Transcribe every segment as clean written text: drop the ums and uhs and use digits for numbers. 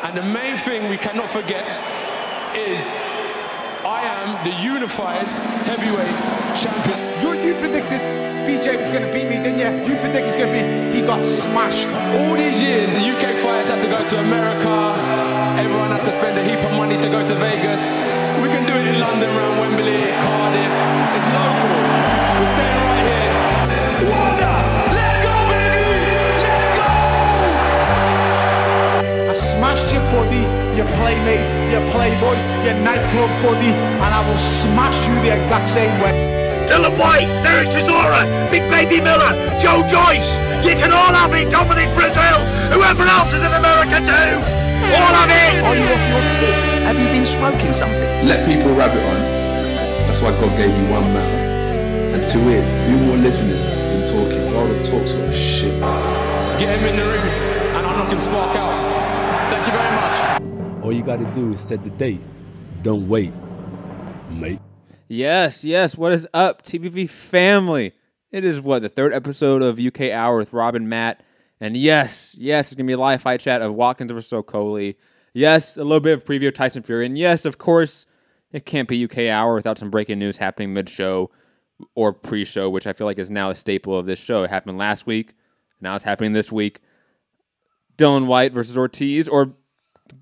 And the main thing we cannot forget is I am the unified heavyweight champion. You predicted BJ was going to beat me, didn't you? You predicted he's going to beat me. He got smashed. All these years, the UK fighters had to go to America. Everyone had to spend a heap of money to go to Vegas. We can do it in London, around Wembley, Cardiff. It's local. We're staying right here. Wanda! Let's go, baby! Let's go! I smashed your body, your playmate, your playboy, your nightclub buddy, and I will smash you the exact same way. Dillian White, Derek Chisora, Big Baby Miller, Joe Joyce. You can all have it. Dominic Brazil, whoever else is in America too. All of it. Are you off your tits? Have you been smoking something? Let people rabbit on. That's why God gave you one mouth and two ears. Do more listening than talking. Rather talk sort of shit. Get him in the ring and I'll knock him spark out. Thank you very much. All you got to do is set the date. Don't wait, mate. Yes, yes. What is up, TBV family? It is what, the third episode of UK Hour with Rob and Matt. And yes, it's going to be a live fight chat of Watkins versus Okolie. Yes, a little bit of preview of Tyson Fury. And yes, of course, it can't be UK Hour without some breaking news happening mid-show or pre-show, which I feel like is now a staple of this show. It happened last week. Now it's happening this week. Dillian White versus Ortiz, or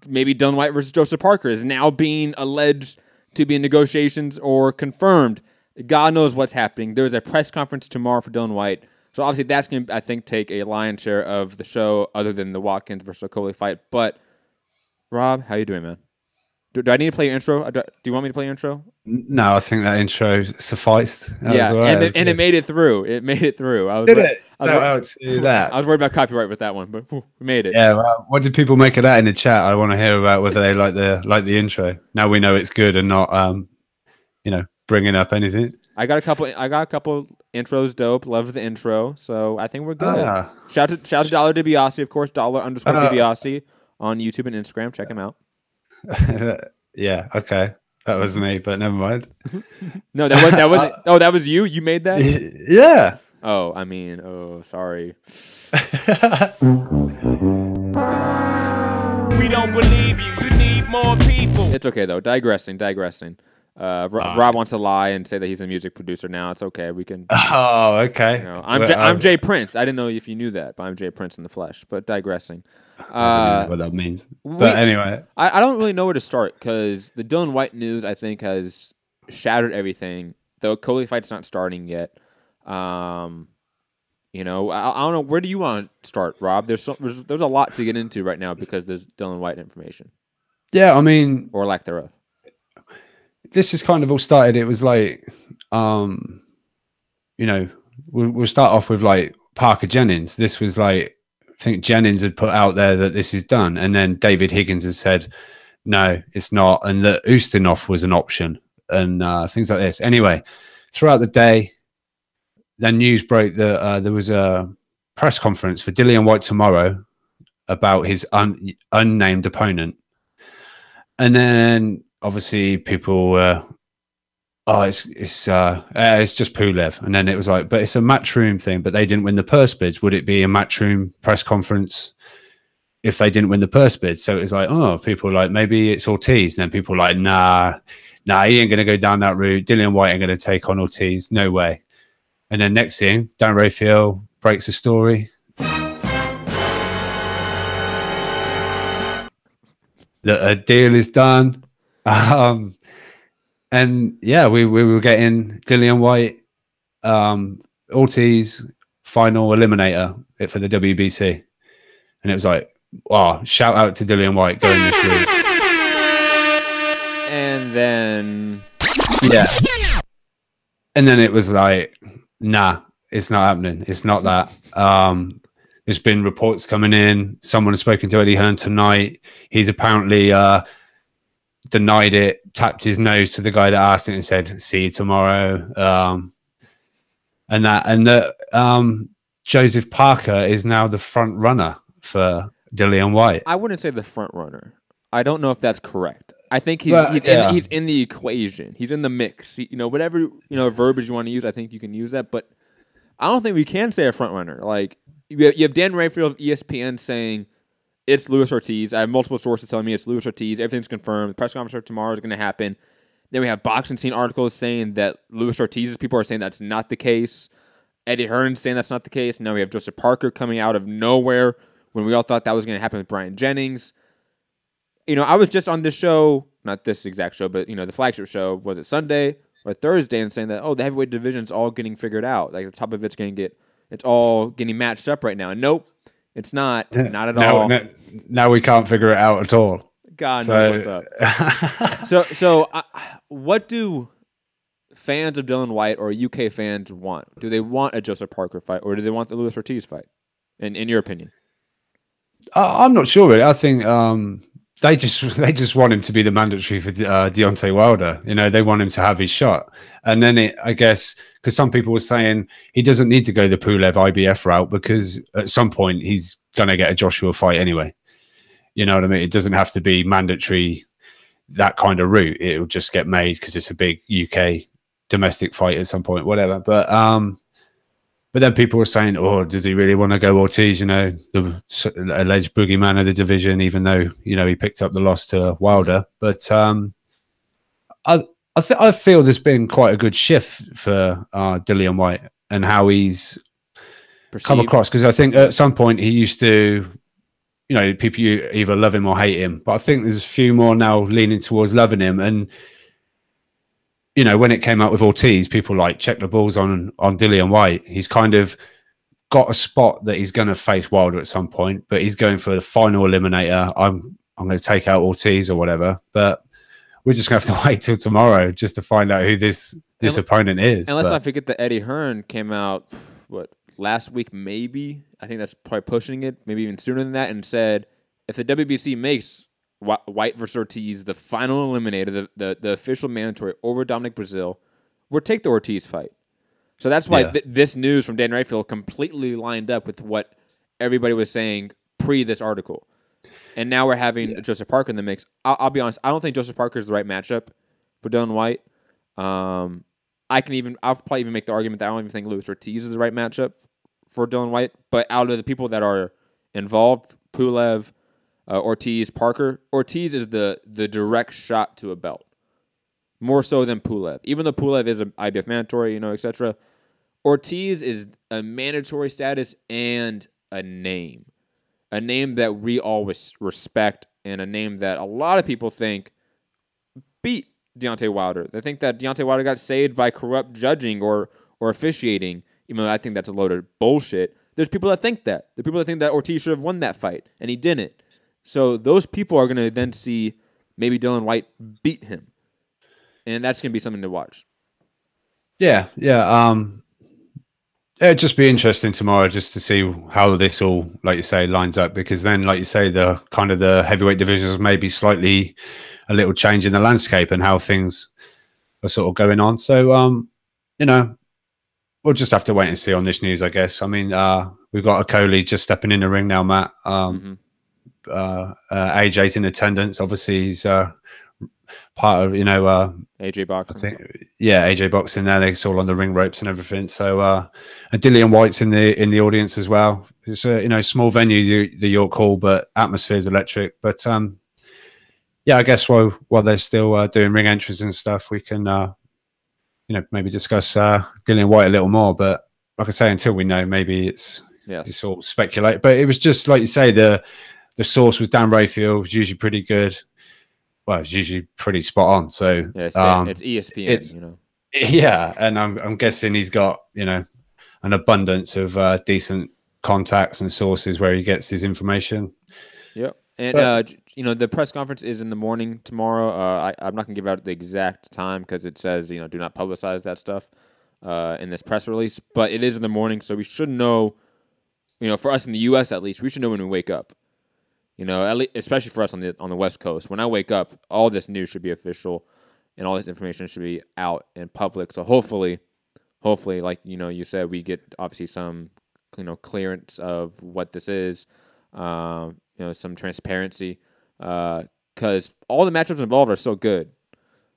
maybe Dillian White versus Joseph Parker, is now being alleged to be in negotiations or confirmed. God knows what's happening. There's a press conference tomorrow for Dillian White. So obviously that's going to, I think, take a lion's share of the show other than the Watkins versus Okolie fight. But, Rob, how you doing, man? Do I need to play your intro? Do you want me to play your intro? No, I think that intro sufficed. That right. and it made it through. It made it through. I was Did worried, it? I was worried about copyright with that one, but we made it. Yeah. Well, what did people make of that in the chat? I want to hear about whether they like the intro. Now we know it's good and not bringing up anything. I got a couple intros. Dope. Love the intro. So I think we're good. Shout out to Dollar DiBiase, of course. $_DiBiase on YouTube and Instagram. Check him out. Yeah. Okay. That was me, but never mind. No, that wasn't. Oh, that was you. You made that. Yeah. Oh, I mean, sorry. We don't believe you. You need more people. It's okay though. Digressing. Rob wants to lie and say that he's a music producer now. It's okay. We can. Oh, okay. You know, I'm Jay Prince. I didn't know if you knew that, but I'm Jay Prince in the flesh. But digressing. I don't know what that means. But anyway. I don't really know where to start because the Dillian White news, I think, has shattered everything. The Okolie fight's not starting yet. I don't know. Where do you want to start, Rob? There's a lot to get into right now because there's Dillian White information. Yeah, I mean. Or lack thereof. This is kind of all started. It was like, we'll start off with like Parker Jennings. This was like, I think Jennings had put out there that this is done. And then David Higgins has said, no, it's not. And that Ustinov was an option and things like this. Anyway, throughout the day, then news broke that there was a press conference for Dillian White tomorrow about his unnamed opponent. And then obviously people it's just Pulev. And then it was like, but it's a Matchroom thing, but they didn't win the purse bids. Would it be a Matchroom press conference if they didn't win the purse bid? So it was like, people like, maybe it's Ortiz. And then people like, nah, he ain't going to go down that route. Dillian White ain't going to take on Ortiz. No way. And then next thing, Dan Raphael breaks the story. That a deal is done. And yeah, we were getting Dillian White, Ortiz, final eliminator for the WBC. And it was like, wow, shout out to Dillian White going this route. And then... Yeah. And then it was like, nah, it's not happening. It's not that. There's been reports coming in. Someone has spoken to Eddie Hearn tonight. He's apparently denied it, tapped his nose to the guy that asked it and said, see you tomorrow. And that Joseph Parker is now the front runner for Dillian White. I wouldn't say the front runner. I don't know if that's correct. I think he's in the equation. He's in the mix. Whatever verbiage you want to use, I think you can use that. But I don't think we can say a front runner. Like you have Dan Raphael of ESPN saying it's Luis Ortiz. I have multiple sources telling me it's Luis Ortiz. Everything's confirmed. The press conference for tomorrow is going to happen. Then we have boxing scene articles saying that Luis Ortiz's people are saying that's not the case. Eddie Hearn's saying that's not the case. Now we have Joseph Parker coming out of nowhere when we all thought that was going to happen with Brian Jennings. I was just on this show, not this exact show, but, the flagship show, was it Sunday or Thursday, and saying that, the heavyweight division's all getting figured out. Like, the top of it's all getting matched up right now. And nope, it's not. Not at all. Now we can't figure it out at all. God knows what's up. So what do fans of Dillian White or UK fans want? Do they want a Joseph Parker fight, or do they want the Luis Ortiz fight? In your opinion? I'm not sure, really. I think they just want him to be the mandatory for Deontay Wilder. They want him to have his shot. And then I guess, because some people were saying he doesn't need to go the Pulev IBF route because at some point he's going to get a Joshua fight anyway. You know what I mean? It doesn't have to be mandatory, that kind of route. It will just get made because it's a big UK domestic fight at some point, whatever. But then people were saying, does he really want to go Ortiz, the alleged boogeyman of the division, even though, he picked up the loss to Wilder. But I feel there's been quite a good shift for Dillian White and how he's come across. Because I think at some point he used to, people either love him or hate him. But I think there's a few more now leaning towards loving him. And, when it came out with Ortiz, people check the balls on Dillian White. He's kind of got a spot that he's going to face Wilder at some point, but he's going for the final eliminator. I'm going to take out Ortiz or whatever. But we're just going to have to wait till tomorrow just to find out who this opponent is. And let's not forget that Eddie Hearn came out, last week maybe? I think that's probably pushing it, maybe even sooner than that, and said if the WBC makes White versus Ortiz the final eliminator, the official mandatory over Dominic Brazil, we'll take the Ortiz fight. So that's why this news from Dan Rayfield completely lined up with what everybody was saying pre this article. And now we're having Joseph Parker in the mix. I'll be honest, I don't think Joseph Parker is the right matchup for Dillian White. I'll probably even make the argument that I don't even think Luis Ortiz is the right matchup for Dillian White. But out of the people that are involved, Pulev, Ortiz, Parker, Ortiz is the direct shot to a belt, more so than Pulev. Even though Pulev is an IBF mandatory, etc., Ortiz is a mandatory status and a name that we always respect, and a name that a lot of people think beat Deontay Wilder. They think that Deontay Wilder got saved by corrupt judging or officiating, even though I think that's a load of bullshit. There's people that think that. The people that think that Ortiz should have won that fight, and he didn't. So those people are going to then see maybe Dillian White beat him. And that's going to be something to watch. Yeah. It'd just be interesting tomorrow just to see how this all, like you say, lines up. Because then, like you say, the kind of the heavyweight divisions may be slightly a little change in the landscape and how things are sort of going on. So, we'll just have to wait and see on this news, I guess. I mean, we've got Okolie just stepping in the ring now, Matt. AJ's in attendance. Obviously, he's part of AJ Boxing. AJ Boxing. There, they're all on the ring ropes and everything. So, Dillian White's in the audience as well. It's a small venue, the York Hall, but atmosphere's electric. But I guess while they're still doing ring entries and stuff, we can maybe discuss Dillian White a little more. But like I say, until we know, maybe it's all speculate. But it was just like you say, the source was Dan Rayfield, was usually pretty good. Well, it's usually pretty spot on. So it's ESPN, Yeah, and I'm guessing he's got an abundance of decent contacts and sources where he gets his information. Yep, and the press conference is in the morning tomorrow. I'm not gonna give out the exact time because it says do not publicize that stuff in this press release. But it is in the morning, so we should know. For us in the U.S. at least, we should know when we wake up. Especially for us on the West Coast. When I wake up, all this news should be official, and all this information should be out in public. So hopefully, like you said, we get obviously some clearance of what this is, some transparency, because all the matchups involved are so good.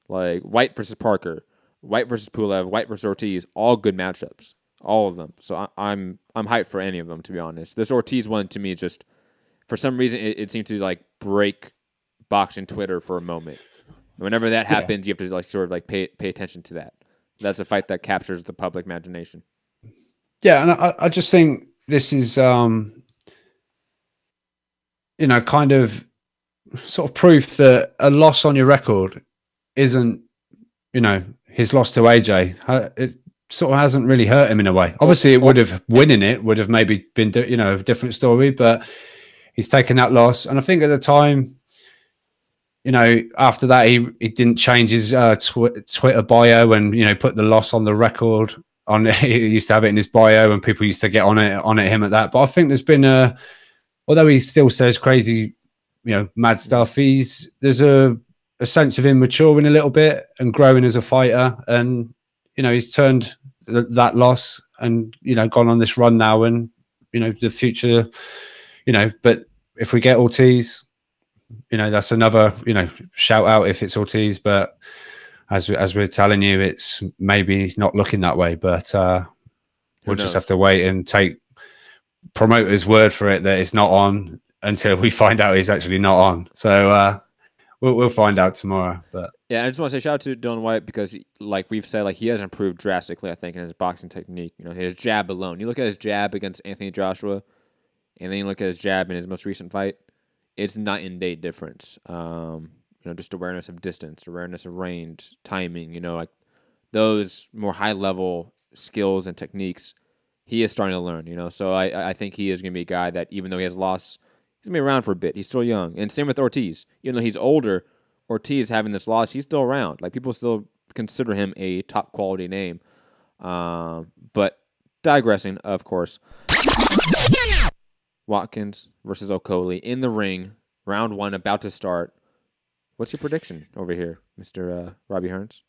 Like White versus Parker, White versus Pulev, White versus Ortiz, all good matchups, all of them. So I'm hyped for any of them, to be honest. This Ortiz one to me is just for some reason, it seemed to like break boxing Twitter for a moment. Whenever that happens, you have to like sort of like pay attention to that. That's a fight that captures the public imagination. Yeah, and I just think this is, kind of sort of proof that a loss on your record isn't, his loss to AJ. It sort of hasn't really hurt him in a way. Obviously, winning it would have maybe been, a different story, but he's taken that loss. And I think at the time, after that, he didn't change his Twitter bio and, put the loss on the record. He used to have it in his bio, and people used to get on at him at that. But I think there's been although he still says crazy, mad stuff. There's a sense of him maturing a little bit and growing as a fighter, and he's turned that loss and gone on this run now, and the future, But if we get Ortiz, that's another shout out if it's Ortiz, but. As we're telling you, it's maybe not looking that way, but we'll just have to wait and take promoters' word for it that it's not on until we find out he's actually not on. So we'll find out tomorrow. But yeah, I just want to say shout out to Dillian White because, like we've said, like he has improved drastically. I think in his boxing technique. His jab alone. You look at his jab against Anthony Joshua, and then you look at his jab in his most recent fight. It's night and day difference. Just awareness of distance, awareness of range, timing, like those more high-level skills and techniques, he is starting to learn, So I think he is going to be a guy that, even though he has lost, he's going to be around for a bit. He's still young. And same with Ortiz. Even though he's older, Ortiz having this loss, he's still around. Like, people still consider him a top-quality name. But digressing, of course. Watkins versus Okolie in the ring, round 1 about to start. What's your prediction over here, Mr. Robbie Hearns?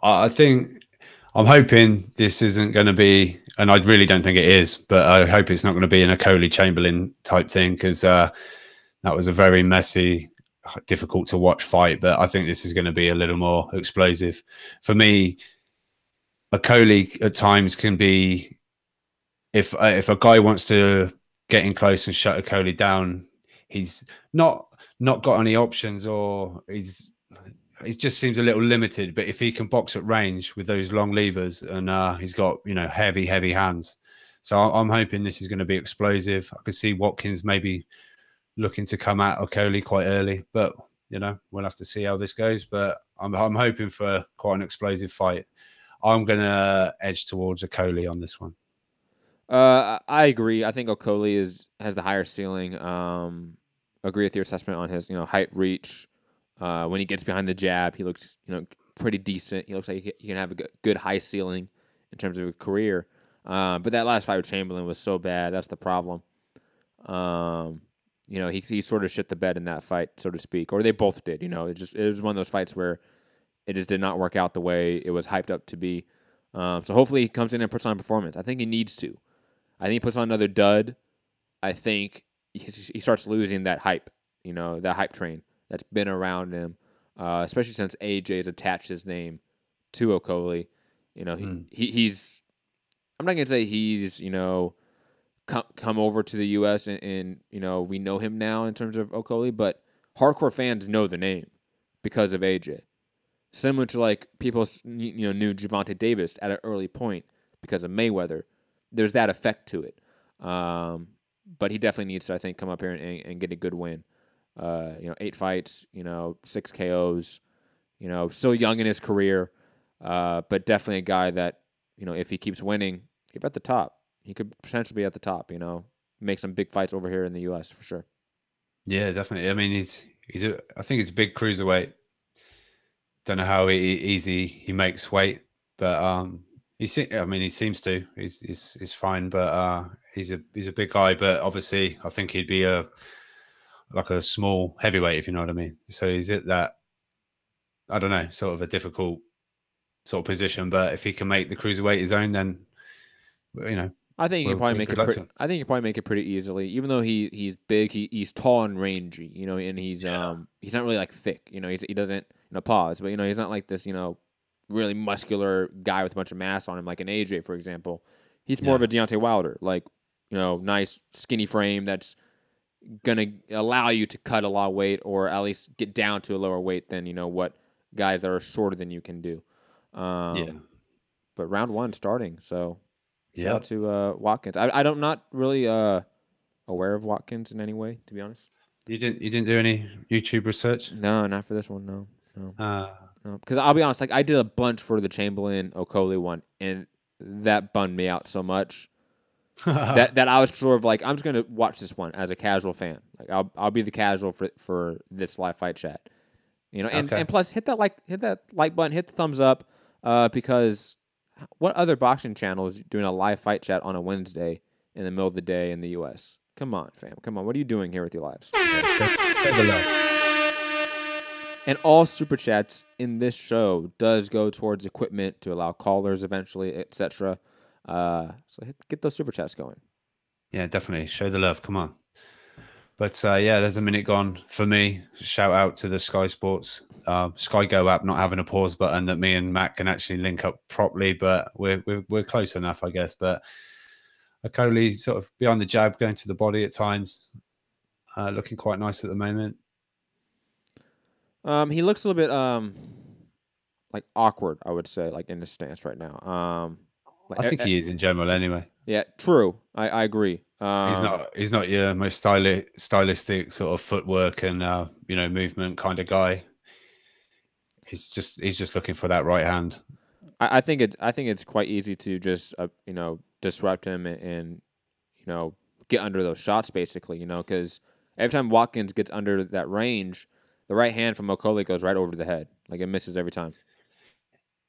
I think I'm hoping this isn't going to be, and I really don't think it is, but I hope it's not going to be an Okolie Chamberlain type thing because that was a very messy, difficult to watch fight. But I think this is going to be a little more explosive. For me, Okolie at times can be, if a guy wants to get in close and shut Okolie down, he's not got any options, or he just seems a little limited. But if he can box at range with those long levers, and he's got heavy hands, so I'm hoping this is going to be explosive. I could see Watkins maybe looking to come at Okolie quite early, but we'll have to see how this goes. But I'm hoping for quite an explosive fight. I'm going to edge towards Okolie on this one. I agree. I think Okolie has the higher ceiling. Agree with your assessment on his, height, reach. When he gets behind the jab, he looks, pretty decent. He looks like he can have a good high ceiling in terms of a career. But that last fight with Chamberlain was so bad. That's the problem. He sort of shit the bed in that fight, so to speak, or they both did. It was one of those fights where it just did not work out the way it was hyped up to be. So hopefully he comes in and puts on a performance. I think he needs to. I think he puts on another dud. I think he starts losing that hype, that hype train that's been around him, especially since AJ has attached his name to Okolie. He's, I'm not going to say he's, come over to the U.S. and we know him now in terms of Okolie, but hardcore fans know the name because of AJ. Similar to like people, knew Gervonta Davis at an early point because of Mayweather. There's that effect to it. But he definitely needs to, I think, come up here and get a good win. 8 fights, 6 KOs, still young in his career, but definitely a guy that, if he keeps winning, he's at the top. He could potentially be at the top, make some big fights over here in the U.S. for sure. Yeah, definitely. I mean, I think he's a big cruiserweight. Don't know how easy he makes weight, but he seems to. He's fine, but he's a big guy. But obviously, I think he'd be like a small heavyweight, if you know what I mean. So he's at that, I don't know, sort of a difficult sort of position. But if he can make the cruiserweight his own, then I think he can probably make it. I think he can probably make it pretty easily. Even though he's big, he's tall and rangy, and he's not really like thick. He doesn't pause, but he's not like this really muscular guy with a bunch of mass on him like an AJ, for example. He's more of a Deontay Wilder, like nice skinny frame that's gonna allow you to cut a lot of weight or at least get down to a lower weight than what guys that are shorter than you can do. Yeah. But round 1 starting, so shout Yep. out to Watkins. I'm not really aware of Watkins in any way, to be honest. You didn't do any YouTube research? No, not for this one. No. Uh, No, because I'll be honest, like I did a bunch for the Chamberlain Okolie one, and that bummed me out so much that I was sort of like, I'm just gonna watch this one as a casual fan. Like I'll be the casual for this live fight chat, and plus hit that like button, hit the thumbs up, because what other boxing channel is doing a live fight chat on a Wednesday in the middle of the day in the U.S.? Come on, fam, come on, what are you doing here with your lives? And all super chats in this show does go towards equipment to allow callers eventually, etc. So get those super chats going. Yeah, definitely. Show the love. Come on. But yeah, there's a minute gone for me. Shout out to the Sky Sports Sky Go app not having a pause button that me and Matt can actually link up properly, but we're close enough, I guess. But Okolie sort of behind the jab, going to the body at times, looking quite nice at the moment. He looks a little bit like awkward, I would say, like in his stance right now. I think he is in general anyway. Yeah, true. I agree. He's not your most stylistic sort of footwork and movement kind of guy. He's just looking for that right hand. I think it's quite easy to just disrupt him and get under those shots basically, because every time Watkins gets under that range, the right hand from Okolie goes right over the head. Like it misses every time.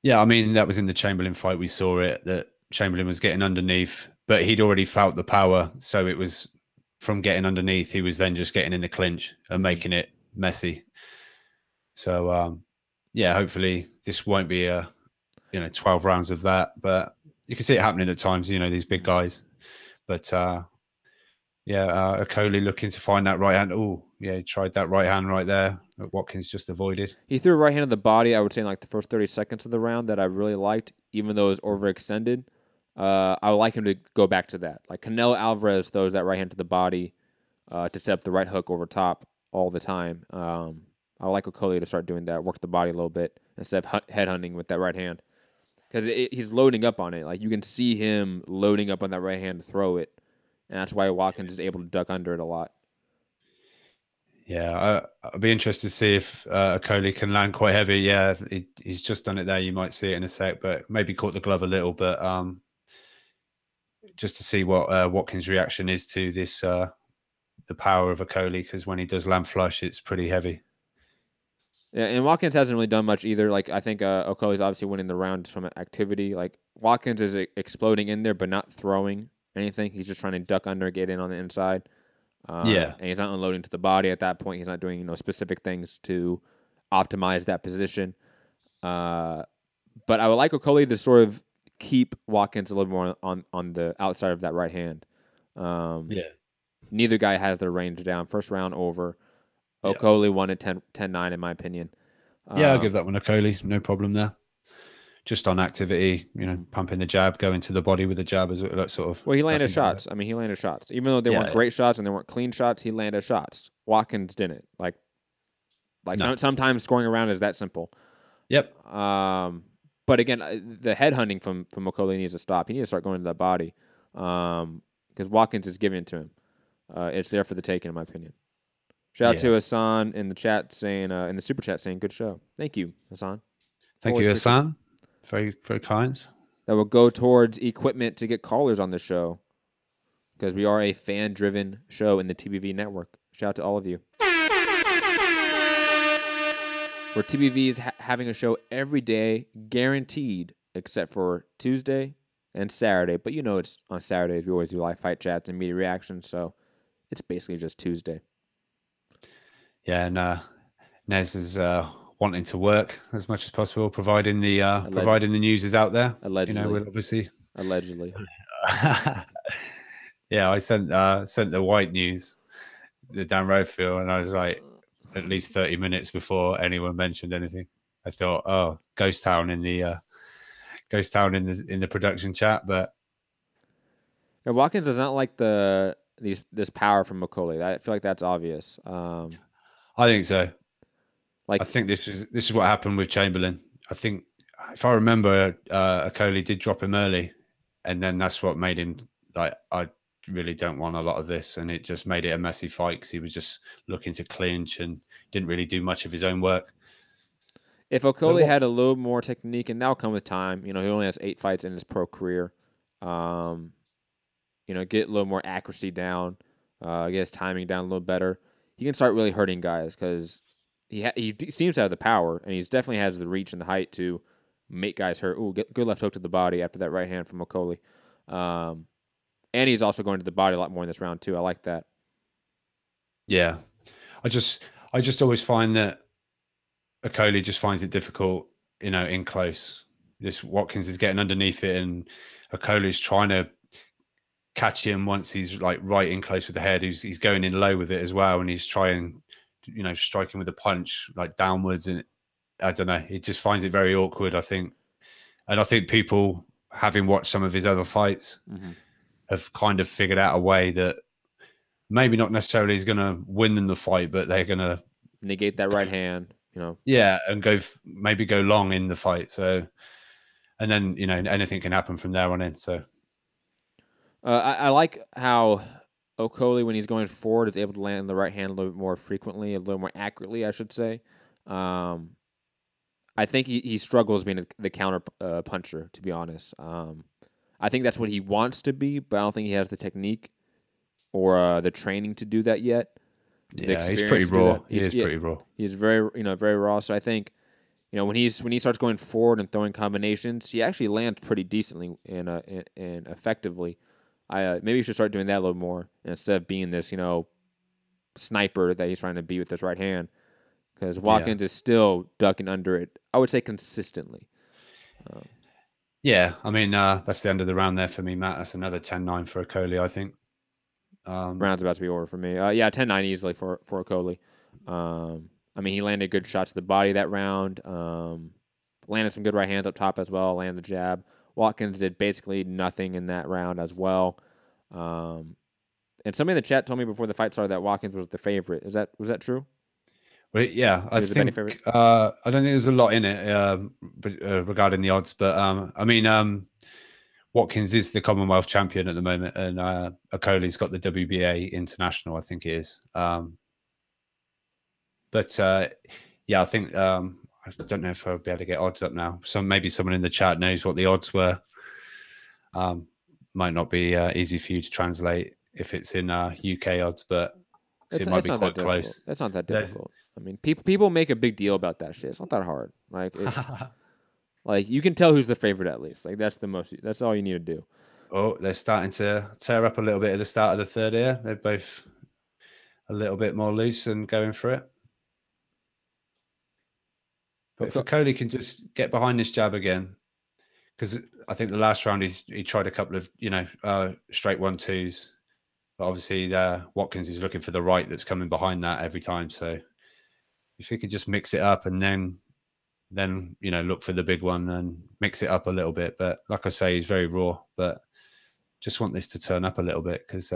Yeah, I mean, that was in the Chamberlain fight. We saw it, that Chamberlain was getting underneath, but he'd already felt the power. So it was from getting underneath, he was then just getting in the clinch and making it messy. So, yeah, hopefully this won't be 12 rounds of that. But you can see it happening at times, these big guys. But, Okolie looking to find that right hand. Oh, yeah, he tried that right hand right there. Watkins just avoided. He threw a right hand in the body, I would say, in like the first 30 seconds of the round that I really liked, even though it was overextended. I would like him to go back to that. Like Canelo Alvarez throws that right hand to the body to set up the right hook over top all the time. I would like Okolie to start doing that, work the body a little bit instead of headhunting with that right hand. Because he's loading up on it. Like you can see him loading up on that right hand to throw it. And that's why Watkins is able to duck under it a lot. Yeah, I'll be interested to see if Okolie can land quite heavy. Yeah, he's just done it there. You might see it in a sec, but maybe caught the glove a little. But just to see what Watkins' reaction is to this, the power of Okolie, because when he does land flush, it's pretty heavy. Yeah, and Watkins hasn't really done much either. Like I think Okolie's obviously winning the round from activity. Like Watkins is exploding in there, but not throwing anything. He's just trying to duck under, get in on the inside. And he's not unloading to the body at that point. He's not doing specific things to optimize that position. But I would like Okolie to sort of keep Watkins a little more on the outside of that right hand. Neither guy has their range down. First round over. Okolie won at 10-9 in my opinion. I'll give that one Okolie. No problem there. Just on activity, pumping the jab, going to the body with the jab as sort of. Well, he landed shots. I mean, he landed shots. Even though they weren't great shots and they weren't clean shots, he landed shots. Watkins didn't. Sometimes scoring around is that simple. Yep. But again, the head hunting from Okolie needs to stop. He needs to start going to that body, because Watkins is giving it to him. It's there for the taking, in my opinion. Shout out to Hassan in the chat saying, in the super chat saying, "Good show." Thank you, Hassan. Thank you, Hassan. Very, very kind. That will go towards equipment to get callers on the show, because we are a fan-driven show in the TBV network. Shout out to all of you. Where TBV is having a show every day, guaranteed, except for Tuesday and Saturday. But it's on Saturdays. We always do live fight chats and media reactions, so it's basically just Tuesday. Yeah, and Nez is wanting to work as much as possible, providing the news is out there. Allegedly, we'll obviously. Allegedly. Yeah, I sent the Whyte news, the Dan Roadfield, and I was like, at least 30 minutes before anyone mentioned anything, I thought, oh, ghost town in the production chat. But Watkins does not like the this power from Okolie. I feel like that's obvious. I think so. Like I think this is what happened with Chamberlain. I think if I remember, Okolie did drop him early, and then that's what made him like, I really don't want a lot of this, and it just made it a messy fight because he was just looking to clinch and didn't really do much of his own work. if Okolie had a little more technique, and that'll come with time. He only has 8 fights in his pro career. Get a little more accuracy down, get his timing down a little better. He can start really hurting guys because he seems to have the power, and he definitely has the reach and the height to make guys hurt. Ooh, good left hook to the body after that right hand from Okolie. And he's also going to the body a lot more in this round too. I like that. Yeah, I just always find that Okolie just finds it difficult, in close. This Watkins is getting underneath it, and Okolie's trying to catch him once he's like right in close with the head. He's going in low with it as well, and he's trying, striking with a punch like downwards, and I don't know. He just finds it very awkward, I think. And I think people, having watched some of his other fights, have kind of figured out a way that maybe not necessarily is going to win them the fight, but they're going to negate that right hand, Yeah, and maybe go long in the fight. So, and then anything can happen from there on in. So, I like how Okolie, when he's going forward, is able to land the right hand a little bit more frequently, a little more accurately, I should say. I think he struggles being the counter puncher, to be honest. I think that's what he wants to be, but I don't think he has the technique or the training to do that yet. Yeah, he's pretty raw. He is pretty raw. He's very, very raw. So I think, when he starts going forward and throwing combinations, he actually lands pretty decently and effectively. Maybe he should start doing that a little more instead of being this, sniper that he's trying to be with his right hand. Because Watkins is still ducking under it, I would say, consistently. Yeah, I mean, that's the end of the round there for me, Matt. That's another 10-9 for Okolie, I think. Round's about to be over for me. 10-9 easily for Okolie. He landed good shots to the body that round. Landed some good right hands up top as well. Landed the jab. Watkins did basically nothing in that round as well. And somebody in the chat told me before the fight started that Watkins was the favorite. Was that true? Well, yeah, I think I don't think there's a lot in it regarding the odds, but Watkins is the Commonwealth champion at the moment, and Okolie's got the WBA International, I think it is. I think I don't know if I'll be able to get odds up now. Maybe someone in the chat knows what the odds were. Might not be easy for you to translate if it's in UK odds, but it might be quite close. That's not that difficult. People make a big deal about that shit. It's not that hard. Like you can tell who's the favorite at least. Like that's all you need to do. Oh, they're starting to tear up a little bit at the start of the third here. They're both a little bit more loose and going for it. But if Okolie can just get behind this jab again, because I think the last round he tried a couple of straight 1-2s, but obviously Watkins is looking for the right that's coming behind that every time. So if he could just mix it up and then look for the big one and mix it up a little bit. But like I say, he's very raw. But just want this to turn up a little bit because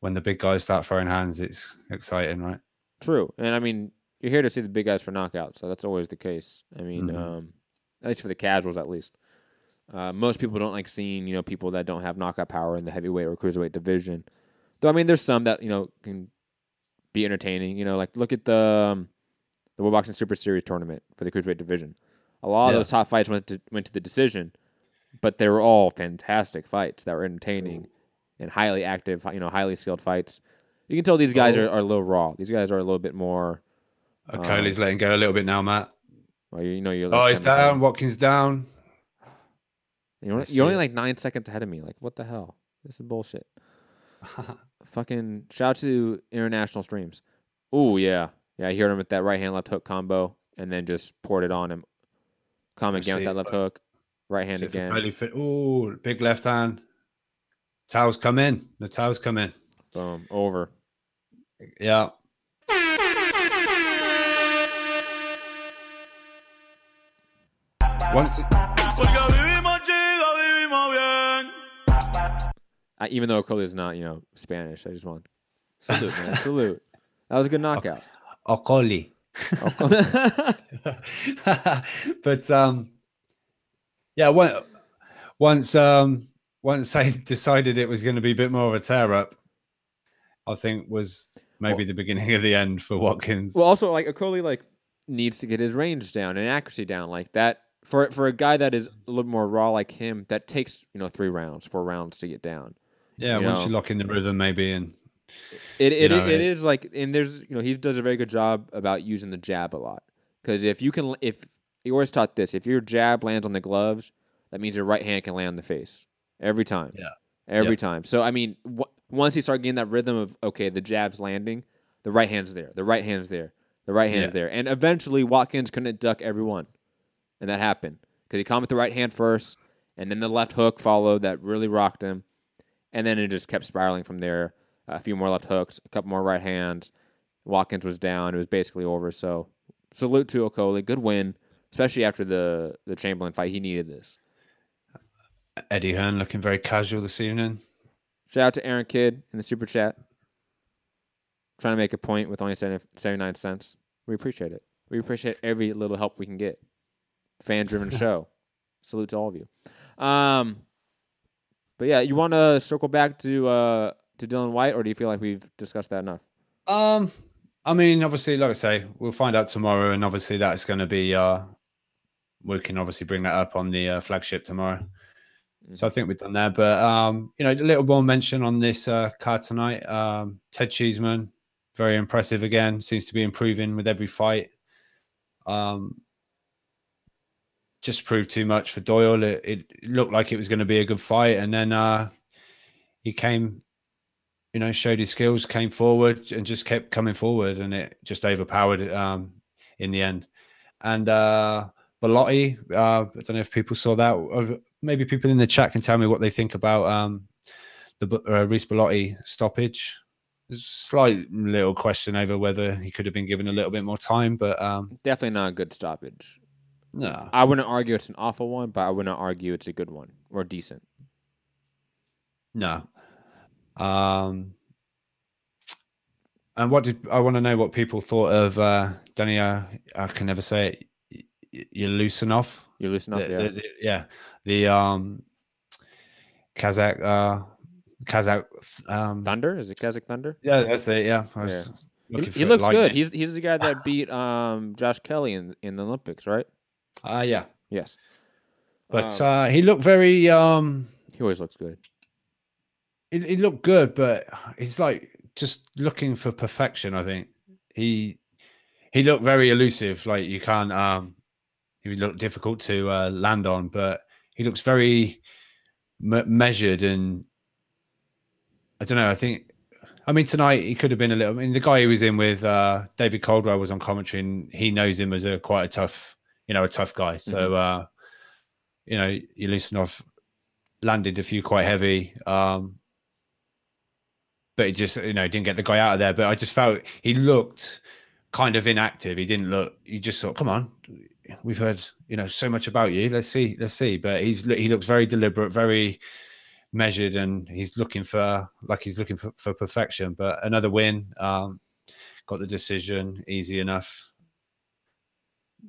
when the big guys start throwing hands, it's exciting, right? True, and you're here to see the big guys for knockouts, so that's always the case. At least for the casuals, at least. Most people don't like seeing people that don't have knockout power in the heavyweight or cruiserweight division. Though there's some that can be entertaining. Like look at the World Boxing Super Series tournament for the cruiserweight division. A lot of those top fights went to the decision, but they were all fantastic fights that were entertaining and highly active, highly skilled fights. You can tell these guys are a little raw. These guys are a little bit more. Okolie's letting go a little bit now, Matt. Well, you're he's down. Watkins down. You're only like 9 seconds ahead of me. Like, what the hell? This is bullshit. Fucking shout out to international streams. Ooh, yeah. Yeah, I heard him with that right hand, left hook combo, and then just poured it on him. Come again with that left hook. Right hand again. Ooh, big left hand. Towels come in. The towels come in. Boom. Over. Yeah. Even though Okolie is not, Spanish, I just want salute, man, salute. That was a good knockout. Okolie. But yeah, once I decided it was going to be a bit more of a tear up, I think was maybe the beginning of the end for Watkins. Well, also like Okolie needs to get his range down and accuracy down like that. For a guy that is a little more raw like him, that takes 3 rounds, 4 rounds to get down. Yeah, once you lock in the rhythm, maybe, and it is like, and there's he does a very good job about using the jab a lot, because if he always taught this, if your jab lands on the gloves, that means your right hand can land on the face every time. Yeah, every time. So I mean, once he started getting that rhythm of okay, the jab's landing, the right hand's there, the right hand's there, the right hand's there, and eventually Watkins couldn't duck every one. And that happened because he caught him with the right hand first, and then the left hook followed that really rocked him. And then it just kept spiraling from there. A few more left hooks, a couple more right hands. Watkins was down. It was basically over. So salute to Okolie. Good win, especially after the Chamberlain fight. He needed this. Eddie Hearn looking very casual this evening. Shout out to Aaron Kidd in the super chat. Trying to make a point with only 79 cents. We appreciate it. We appreciate every little help we can get. Fan-driven show. Salute to all of you. But yeah, you want to circle back to Dillian White, or do you feel like we've discussed that enough? I mean, obviously, like I say, we'll find out tomorrow, and obviously that's going to be we can obviously bring that up on the flagship tomorrow. Mm-hmm. So I think we've done that. But a little more mention on this card tonight. Ted Cheeseman, very impressive again. Seems to be improving with every fight. Just proved too much for Doyle. It looked like it was going to be a good fight, and then he came, showed his skills, came forward, and just kept coming forward, and it just overpowered in the end. And Bellotti, I don't know if people saw that. Or maybe people in the chat can tell me what they think about the Reece Bellotti stoppage. There's a slight little question over whether he could have been given a little bit more time, but definitely not a good stoppage. No, I wouldn't argue it's an awful one, but I wouldn't argue it's a good one or decent. No. And I want to know what people thought of Danny. I can never say it. Yulisanov. Yulisanov, yeah. The Kazakh Thunder. Is it Kazakh Thunder? Yeah, that's it. Yeah, he looks good. He's the guy that beat Josh Kelly in the Olympics, right? Yeah. Yes. But he looked very. He always looks good. He looked good, but he's like just looking for perfection. I think he looked very elusive. Like you can't. He looked difficult to land on, but he looks very measured, and I don't know. I mean, tonight he could have been a little. I mean, the guy he was in with David Caldwell was on commentary, and he knows him as quite a tough guy. So, Yulisanov landed a few quite heavy, but he just, didn't get the guy out of there. But I just felt he looked kind of inactive. He didn't look. You just thought, come on, we've heard, so much about you. Let's see. But he looks very deliberate, very measured, and he's looking for perfection. But another win, got the decision, easy enough.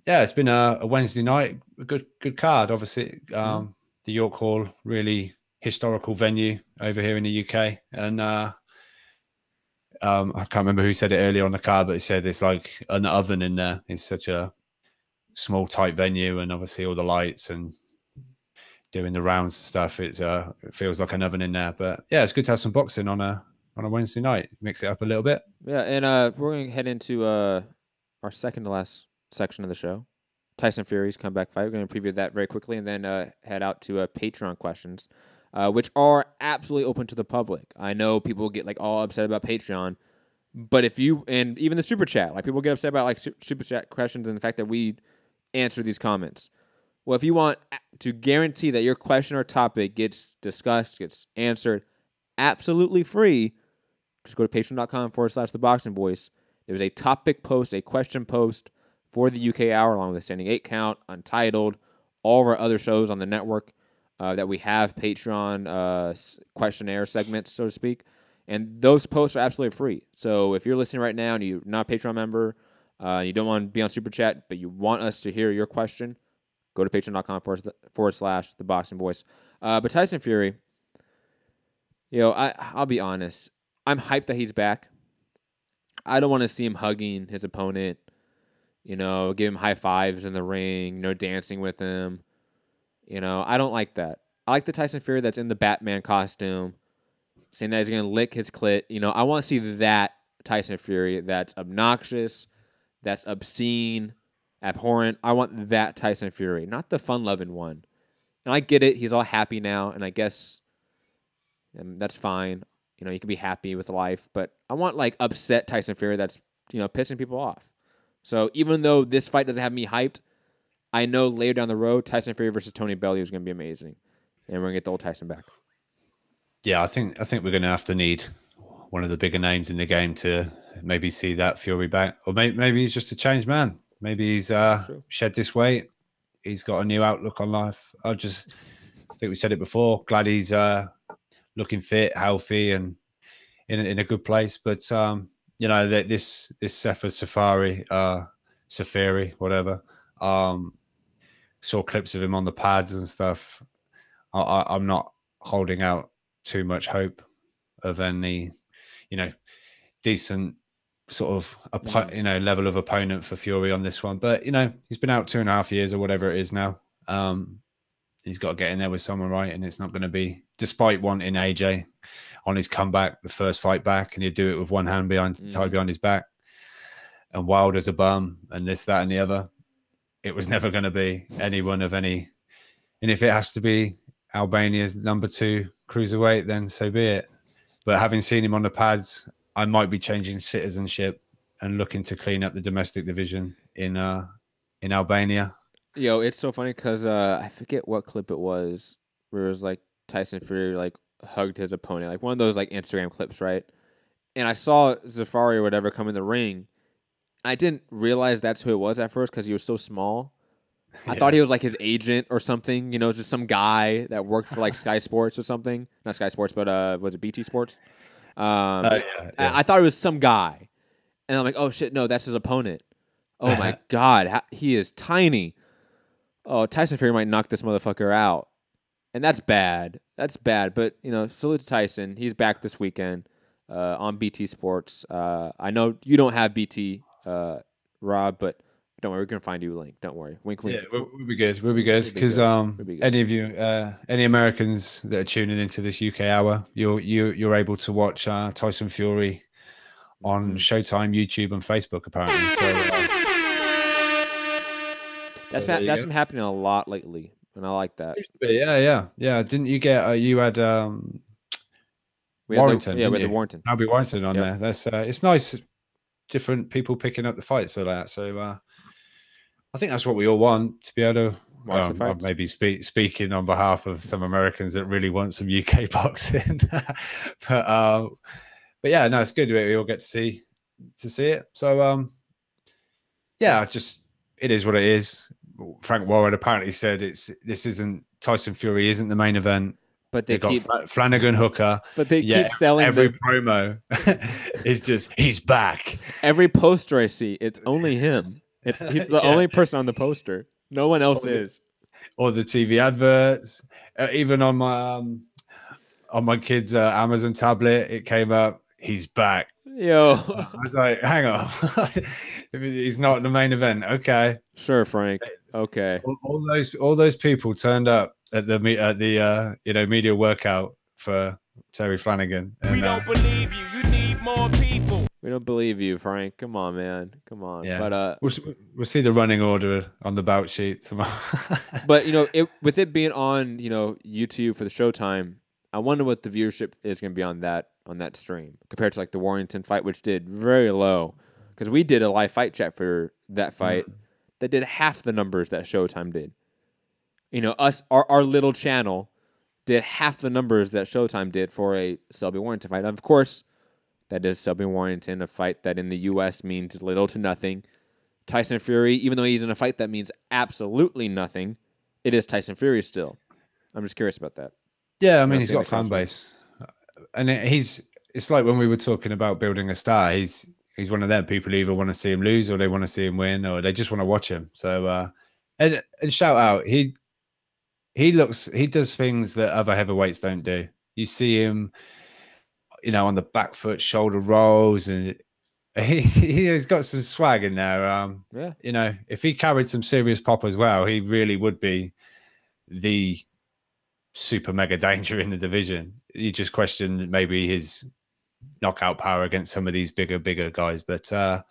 Yeah, it's been a Wednesday night, a good card. Obviously, the York Hall, really historical venue over here in the UK, and I can't remember who said it earlier on the card, but he said it's like an oven in there. It's such a small, tight venue, and obviously all the lights and doing the rounds and stuff. It feels like an oven in there. But yeah, it's good to have some boxing on a Wednesday night. Mix it up a little bit. Yeah, and we're going to head into our second to last section of the show, Tyson Fury's comeback fight. We're going to preview that very quickly, and then head out to Patreon questions, which are absolutely open to the public. I know people get all upset about Patreon, but and even the super chat, people get upset about super chat questions and the fact that we answer these comments. Well, if you want to guarantee that your question or topic gets discussed, gets answered absolutely free, just go to patreon.com/ThaBoxingVoice. There's a topic post, a question post for the UK Hour, along with a Standing 8 Count, Untitled, all of our other shows on the network. that we have Patreon questionnaire segments, so to speak. And those posts are absolutely free. So if you're listening right now and you're not a Patreon member, you don't want to be on Super Chat, but you want us to hear your question, go to patreon.com/ThaBoxingVoice. But Tyson Fury, I'll be honest. I'm hyped that he's back. I don't want to see him hugging his opponent, give him high fives in the ring, dancing with him. I don't like that. I like the Tyson Fury that's in the Batman costume, saying that he's going to lick his clit. I want to see that Tyson Fury that's obnoxious, that's obscene, abhorrent. I want that Tyson Fury, not the fun-loving one. And I get it. He's all happy now, and I guess that's fine. You can be happy with life. But I want, upset Tyson Fury that's, pissing people off. So even though this fight doesn't have me hyped, I know later down the road, Tyson Fury versus Tony Bellew is going to be amazing. And we're going to get the old Tyson back. Yeah, I think we're going to have to need one of the bigger names in the game to maybe see that Fury back. Or maybe he's just a changed man. Maybe he's shed this weight. He's got a new outlook on life. I think we said it before. Glad he's looking fit, healthy, and in a good place. But this Sefer Safari, whatever. Saw clips of him on the pads and stuff. I'm not holding out too much hope of any, decent sort of level of opponent for Fury on this one. But he's been out 2.5 years or whatever it is now. He's got to get in there with someone, right? And it's not going to be, despite wanting AJ on his comeback, the first fight back, and he'd do it with one hand tied behind his back, and wild as a bum, and this, that, and the other. It was never going to be anyone of any. And if it has to be Albania's number 2 cruiserweight, then so be it. But having seen him on the pads, I might be changing citizenship and looking to clean up the domestic division in Albania. It's so funny because I forget what clip it was where it was Tyson Fury hugged his opponent, one of those Instagram clips, right? And I saw Zafari or whatever come in the ring. I didn't realize that's who it was at first because he was so small. I thought he was his agent or something, just some guy that worked for Sky Sports or something. Not Sky Sports, but was it BT Sports? I thought it was some guy. And I'm like, oh shit, no, that's his opponent. Oh my God, he is tiny. Oh, Tyson Fury might knock this motherfucker out. And that's bad. That's bad. But, salute to Tyson. He's back this weekend on BT Sports. I know you don't have BT, Rob, but don't worry, we're going to find you a link. Don't worry. Wink, wink. Yeah, we'll be good. We'll be good. Because any of you, any Americans that are tuning into this UK hour, you're able to watch Tyson Fury on Showtime, YouTube, and Facebook, apparently. So that's been happening a lot lately, and I like that. Yeah. Didn't you get you had Warrington? We had the Warrington. Albie Warrington on there. That's it's nice, different people picking up the fights so that. So I think that's what we all want, to be able to watch the fights. Maybe speaking on behalf of some Americans that really want some UK boxing, but yeah, no, it's good. We all get to see it. So it is what it is. Frank Warren apparently said Tyson Fury isn't the main event. But they got Flanagan Hooker. But they keep selling every promo is just he's back. Every poster I see, it's only him. He's the only person on the poster. No one else is. Or the TV adverts. Even on my kid's Amazon tablet, it came up. He's back. Yo, I was like, hang on. He's not the main event. Okay, sure, Frank. Okay. All those people turned up at the media workout for Terry Flanagan. And, we don't believe you. You need more people. We don't believe you, Frank. Come on, man. Come on. Yeah. But we'll see the running order on the bout sheet tomorrow. But with it being on YouTube for the Showtime, I wonder what the viewership is going to be on that stream compared to the Warrington fight, which did very low. Because we did a live fight chat for that fight that did half the numbers that Showtime did. Our little channel did half the numbers that Showtime did for a Selby Warrington fight. And of course, that is Selby Warrington, a fight that in the U.S. means little to nothing. Tyson Fury, even though he's in a fight that means absolutely nothing, it is Tyson Fury still. I'm just curious about that. Yeah, I mean, he's got a fan base, and it's like when we were talking about building a star. He's one of them people who either want to see him lose or they want to see him win or they just want to watch him. So, and shout out, he does things that other heavyweights don't do. You see him, on the back foot, shoulder rolls, and he's got some swag in there. Yeah. If he carried some serious pop as well, he really would be the super mega danger in the division. You just question maybe his knockout power against some of these bigger guys. But I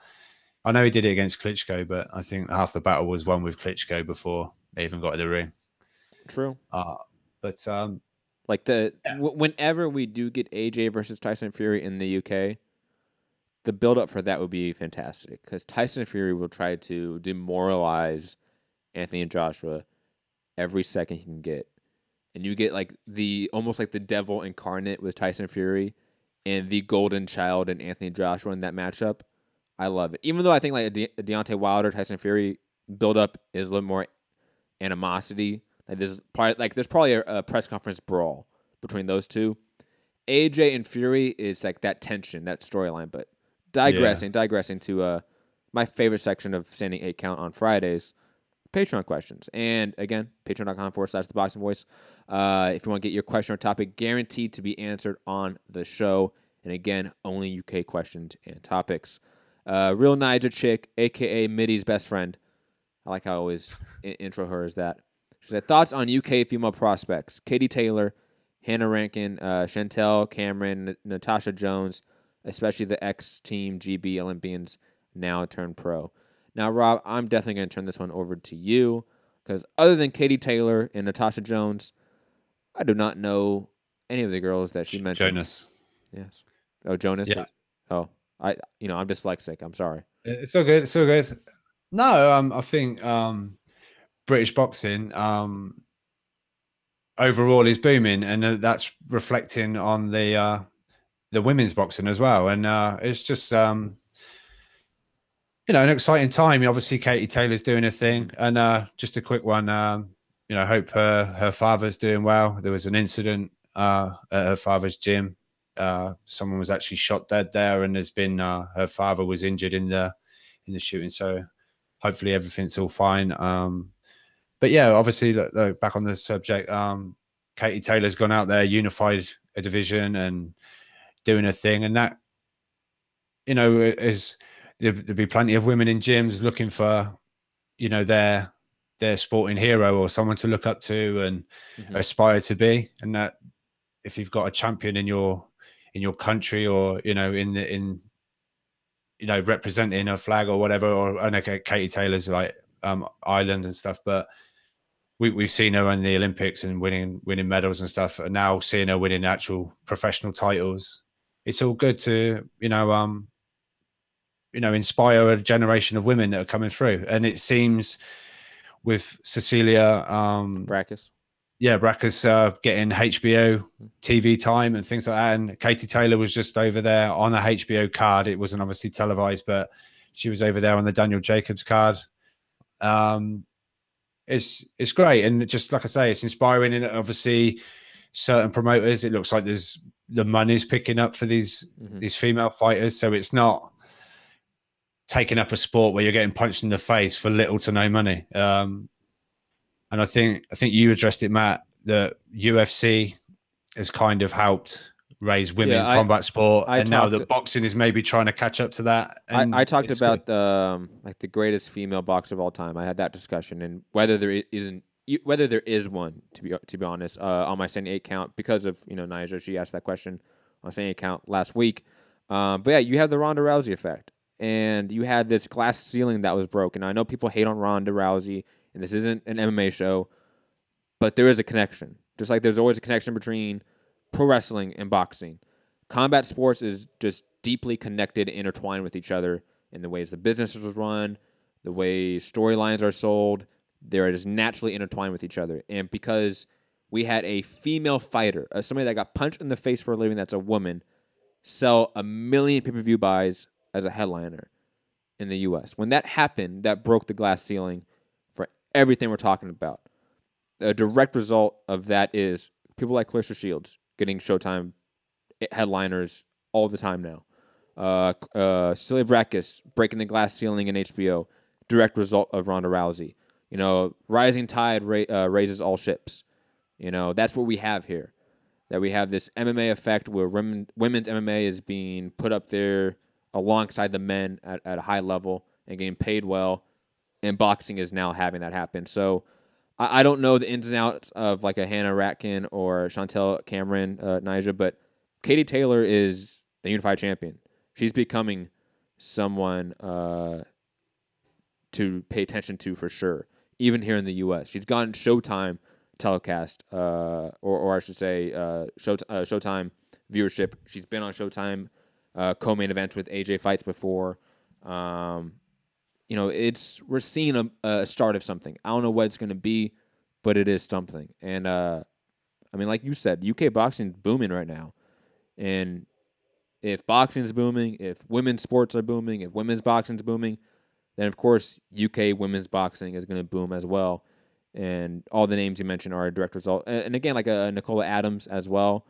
know he did it against Klitschko, but I think half the battle was won with Klitschko before they even got to the ring. True. But whenever we do get AJ versus Tyson Fury in the UK, the build-up for that would be fantastic because Tyson Fury will try to demoralize Anthony Joshua every second he can get. And you get almost like the devil incarnate with Tyson Fury and the golden child and Anthony Joshua in that matchup. I love it. Even though I think like a Deontay Wilder, Tyson Fury build-up is a little more animosity. There's probably a press conference brawl between those two. AJ and Fury is like that tension, that storyline. But digressing to my favorite section of Standing 8 Count on Fridays, Patreon questions. And again, patreon.com/ThaBoxingVoice. If you want to get your question or topic guaranteed to be answered on the show. And again, only UK questions and topics. Real Niger Chick, a.k.a. Middy's best friend. I like how I always intro her as that. She said, thoughts on UK female prospects? Katie Taylor, Hannah Rankin, Chantel, Cameron, Natasha Jones, especially the ex-Team GB Olympians now turned pro. Now, Rob, I'm definitely going to turn this one over to you because other than Katie Taylor and Natasha Jones, I do not know any of the girls that she mentioned. Jonas. Yes. Oh, Jonas? Yeah. Oh, I'm dyslexic. I'm sorry. It's so good. It's so good. No, I think British boxing overall is booming, and that's reflecting on the women's boxing as well. And it's just an exciting time. Obviously, Katie Taylor's doing her thing, and just a quick one. Hope her father's doing well. There was an incident at her father's gym. Someone was actually shot dead there, and there's been her father was injured in the shooting. So hopefully everything's all fine. But yeah, obviously, back on the subject, Katie Taylor's gone out there, unified a division and doing her thing. And that, there'll be plenty of women in gyms looking for, their sporting hero or someone to look up to and aspire to be. And that if you've got a champion in your country or, representing a flag or whatever, or I know Katie Taylor's like Ireland and stuff, but we've seen her in the Olympics and winning medals and stuff, and now seeing her winning actual professional titles. It's all good to inspire a generation of women that are coming through. And it seems with Cecilia Brækhus. Yeah, Brækhus getting HBO TV time and things like that. And Katie Taylor was just over there on a HBO card. It wasn't obviously televised, but she was over there on the Daniel Jacobs card. It's great. And just like I say, it's inspiring. And obviously certain promoters, it looks like the money's picking up for these female fighters. So it's not taking up a sport where you're getting punched in the face for little to no money. And I think you addressed it, Matt, that UFC has kind of helped raise women in combat sport. And now that boxing is maybe trying to catch up to that. And I talked about the greatest female boxer of all time. I had that discussion, and whether there is one, to be honest, on my Standing 8 Count, because of Nyjah, she asked that question on Standing 8 Count last week. But yeah, you have the Ronda Rousey effect, and you had this glass ceiling that was broken. I know people hate on Ronda Rousey, and this isn't an MMA show, but there is a connection. Just like there's always a connection between pro wrestling and boxing. Combat sports is just deeply connected, intertwined with each other in the ways the businesses run, the way storylines are sold. They're just naturally intertwined with each other. And because we had a female fighter, somebody that got punched in the face for a living that's a woman, sell 1 million pay-per-view buys as a headliner in the U.S. When that happened, that broke the glass ceiling for everything we're talking about. a direct result of that is people like Clarissa Shields getting Showtime headliners all the time now. Celia Brækhus breaking the glass ceiling in HBO, direct result of Ronda Rousey. You know, rising tide raises all ships. You know, that's what we have here. That we have this MMA effect where women's MMA is being put up there alongside the men at a high level and getting paid well, and boxing is now having that happen. So I don't know the ins and outs of like a Hannah Ratkin or Chantel Cameron, Nyjah, but Katie Taylor is a unified champion. She's becoming someone to pay attention to for sure, even here in the U.S. She's gotten Showtime telecast, or I should say Showtime viewership. She's been on Showtime co-main events with AJ Fights before. You know, we're seeing a start of something. I don't know what it's going to be, but it is something. And I mean, like you said, UK boxing's booming right now. And if boxing's booming, if women's sports are booming, if women's boxing's booming, then of course UK women's boxing is going to boom as well. And all the names you mentioned are a direct result. And again, like a Nicola Adams as well.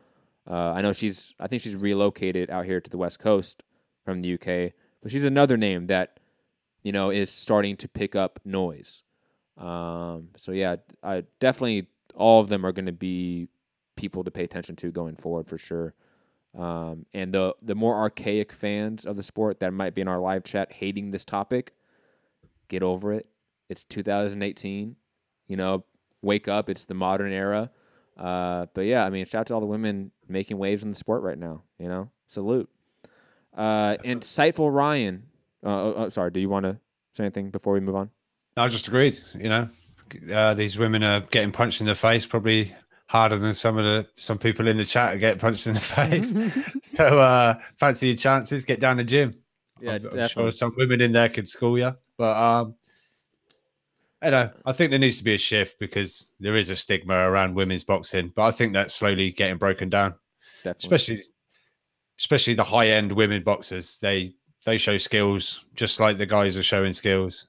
I know I think she's relocated out here to the West Coast from the UK, but she's another name that, you know, is starting to pick up noise. So yeah, I definitely all of them are going to be people to pay attention to going forward for sure. And the more archaic fans of the sport that might be in our live chat hating this topic, get over it. It's 2018. You know, wake up. It's the modern era. But yeah, I mean, shout out to all the women making waves in the sport right now. You know, salute. Insightful Ryan. Sorry, do you want to say anything before we move on? I just agreed. You know, these women are getting punched in the face probably harder than some people in the chat are getting punched in the face. So fancy your chances. Get down the gym. Yeah, I'm sure some women in there could school you, but I know. I think there needs to be a shift because there is a stigma around women's boxing, but I think that's slowly getting broken down. Definitely. Especially the high end women boxers. They show skills just like the guys are showing skills.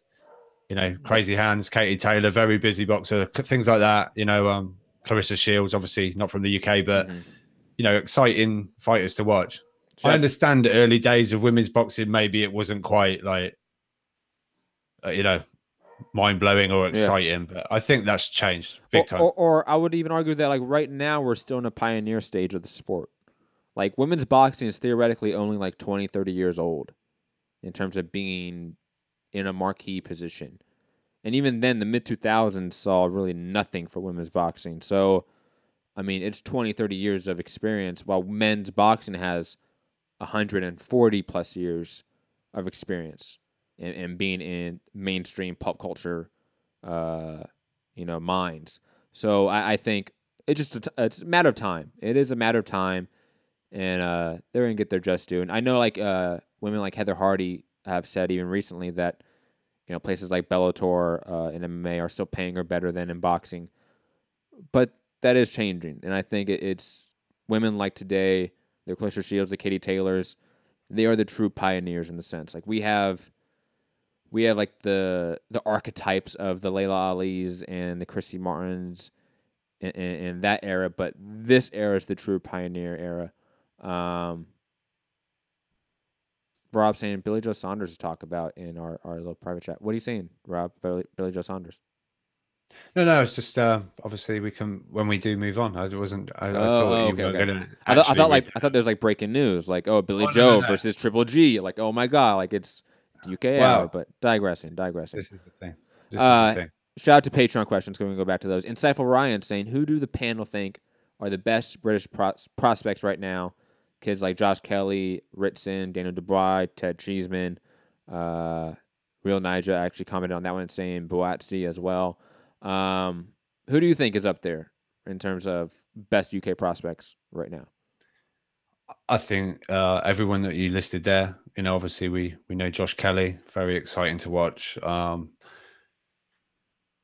You know, crazy hands, Katie Taylor, very busy boxer, things like that. You know, Clarissa Shields, obviously not from the UK, but you know, exciting fighters to watch. I understand the early days of women's boxing. Maybe it wasn't quite like, you know, mind-blowing or exciting, but I think that's changed big time. Or I would even argue that like right now we're still in a pioneer stage of the sport. Like women's boxing is theoretically only like 20, 30 years old in terms of being in a marquee position. And even then the mid-2000s saw really nothing for women's boxing. So, I mean, it's 20, 30 years of experience while men's boxing has 140 plus years of experience. And being in mainstream pop culture, you know, minds. So I think it's a matter of time. It is a matter of time, and they're gonna get their just due. And I know, like women like Heather Hardy have said even recently that, you know, places like Bellator in MMA are still paying her better than in boxing, but that is changing. And I think it's women like today, the Clarissa Shields, the Katie Taylors, they are the true pioneers in the sense. Like we have like the archetypes of the Layla Alis and the Chrissy Martins in that era, but this era is the true pioneer era. Rob saying Billy Joe Saunders to talk about in our little private chat. What are you saying, Rob? Billy Joe Saunders? No, it's just obviously we can when we do move on. I thought you were going to. I thought there's like breaking news, like Billy Joe versus Triple G. Like my God, like it's UK hour, but digressing. This is the thing. Shout out to Patreon questions. Can we go back to those? Insightful Ryan saying, who do the panel think are the best British prospects right now? Kids like Josh Kelly, Ritson, Daniel Dubois, Ted Cheeseman, Real Nyjah actually commented on that one, saying Boatsi as well. Who do you think is up there in terms of best UK prospects right now? I think everyone that you listed there, you know, obviously we know Josh Kelly, very exciting to watch. I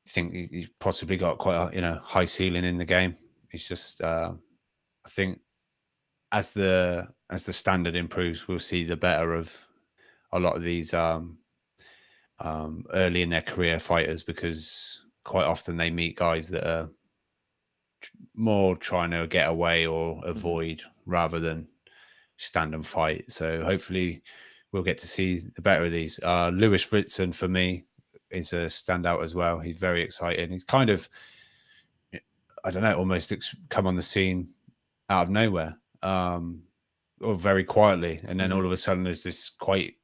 think he's possibly got quite a high ceiling in the game. He's just I think as the standard improves, we'll see the better of a lot of these early in their career fighters, because quite often they meet guys that are more trying to get away or avoid rather than stand and fight. So hopefully we'll get to see the better of these. Lewis Ritson for me is a standout as well. He's very exciting. He's kind of, I don't know, almost come on the scene out of nowhere, or very quietly, and then all of a sudden there's this quite,